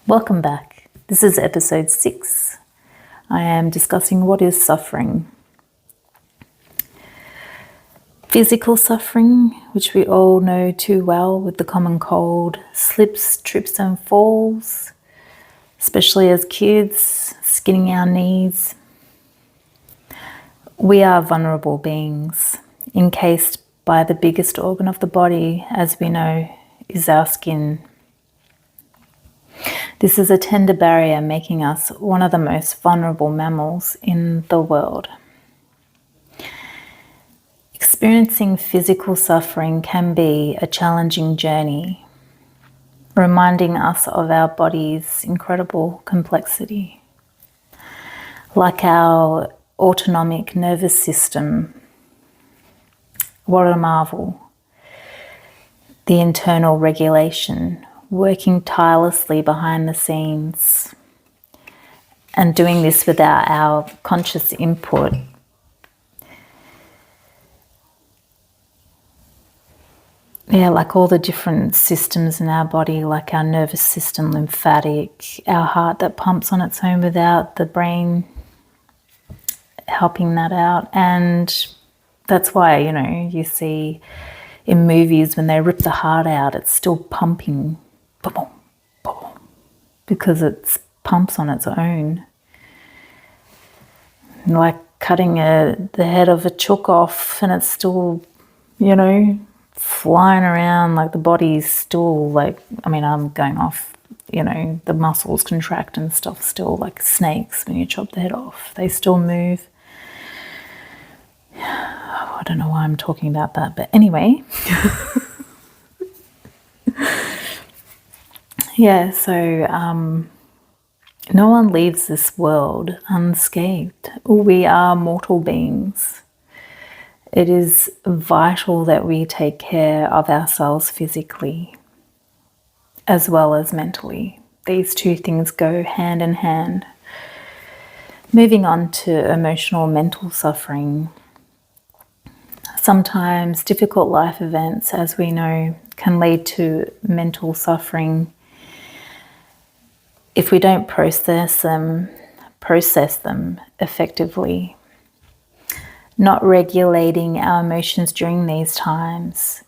Welcome back. This is episode 6. I am discussing what is suffering. Physical suffering, which we all know too well with the common cold, slips, trips and falls, especially as kids, skinning our knees. We are vulnerable beings, encased by the biggest organ of the body, as we know, is our skin. This is a tender barrier, making us one of the most vulnerable mammals in the world. Experiencing physical suffering can be a challenging journey, reminding us of our body's incredible complexity. Like our autonomic nervous system, what a marvel. The internal regulation, working tirelessly behind the scenes and doing this without our conscious input. Yeah, like all the different systems in our body, like our nervous system, lymphatic, our heart that pumps on its own without the brain helping that out. And that's why, you see in movies when they rip the heart out, it's still pumping, boom, boom, because it pumps on its own. Like cutting the head of a chook off and it's still, flying around, like the body's still I'm going off, the muscles contract and stuff still, like snakes when you chop the head off. They still move. I don't know why I'm talking about that, but anyway. Yeah, so no one leaves this world unscathed. We are mortal beings. It is vital that we take care of ourselves physically as well as mentally. These two things go hand in hand. Moving on to emotional mental suffering. Sometimes difficult life events, as we know, can lead to mental suffering if we don't process them effectively. Not regulating our emotions during these times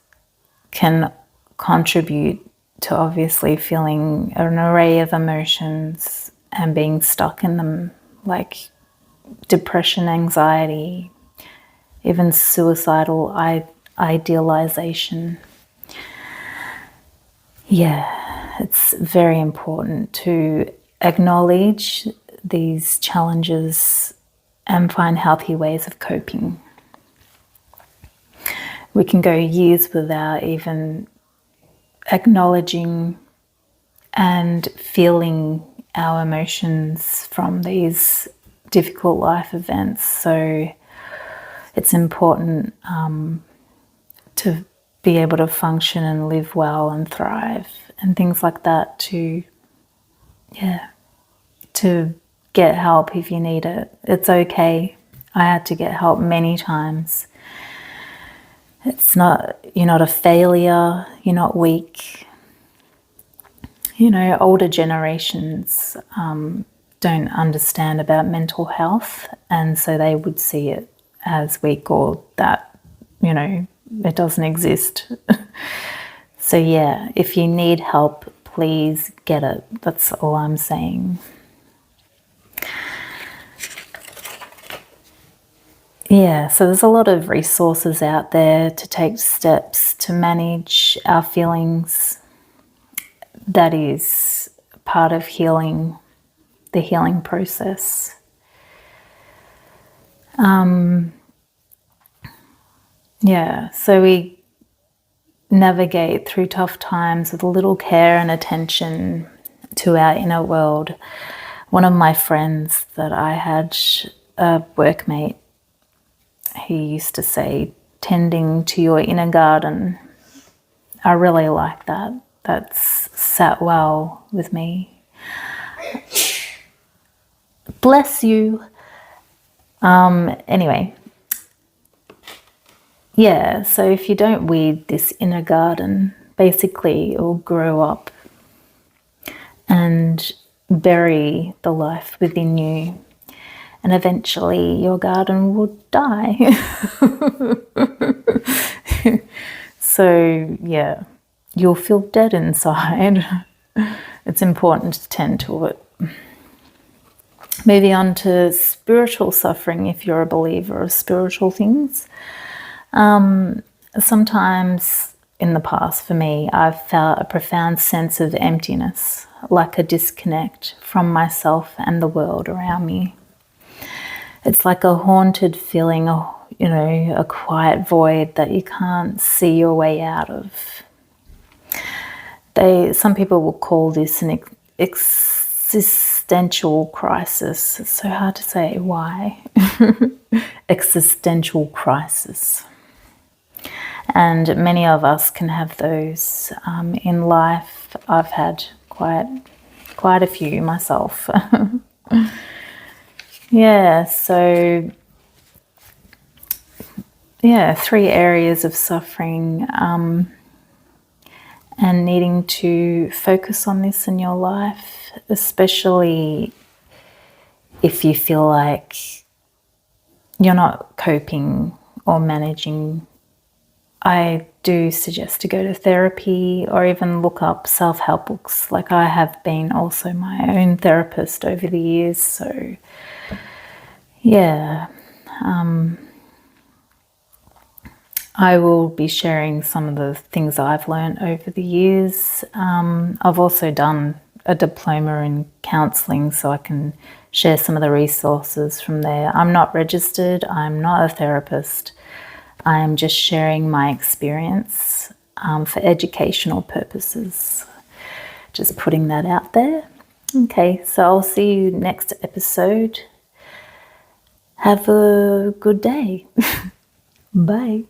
can contribute to obviously feeling an array of emotions and being stuck in them, like depression, anxiety, even suicidal idealization. Yeah, it's very important to acknowledge these challenges and find healthy ways of coping. We can go years without even acknowledging and feeling our emotions from these difficult life events. So it's important to be able to function and live well and thrive and things like that, to get help if you need it. It's okay. I had to get help many times. It's not, you're not a failure, you're not weak. Older generations don't understand about mental health, and so they would see it as weak or that, it doesn't exist. So yeah, if you need help, please get it. That's all I'm saying. Yeah, so there's a lot of resources out there to take steps to manage our feelings. That is part of healing, the healing process. So we navigate through tough times with a little care and attention to our inner world. One of my friends that I had, a workmate, he used to say, tending to your inner garden. I really like that. That's sat well with me. Bless you. Anyway. Yeah, so if you don't weed this inner garden, basically it will grow up and bury the life within you. And eventually your garden will die. So, yeah, you'll feel dead inside. It's important to tend to it. Moving on to spiritual suffering, if you're a believer of spiritual things. Sometimes in the past, for me, I've felt a profound sense of emptiness, like a disconnect from myself and the world around me. It's like a haunted feeling, a quiet void that you can't see your way out of. Some people will call this an existential crisis. It's so hard to say. Why? Existential crisis. And many of us can have those in life. I've had quite a few myself. Yeah, so 3 areas of suffering, and needing to focus on this in your life, especially if you feel like you're not coping or managing. I do suggest to go to therapy or even look up self-help books. Like, I have been also my own therapist over the years, so yeah. I will be sharing some of the things I've learned over the years. I've also done a diploma in counselling, so I can share some of the resources from there. I'm not registered, I'm not a therapist. I am just sharing my experience for educational purposes. Just putting that out there. Okay, so I'll see you next episode. Have a good day. Bye.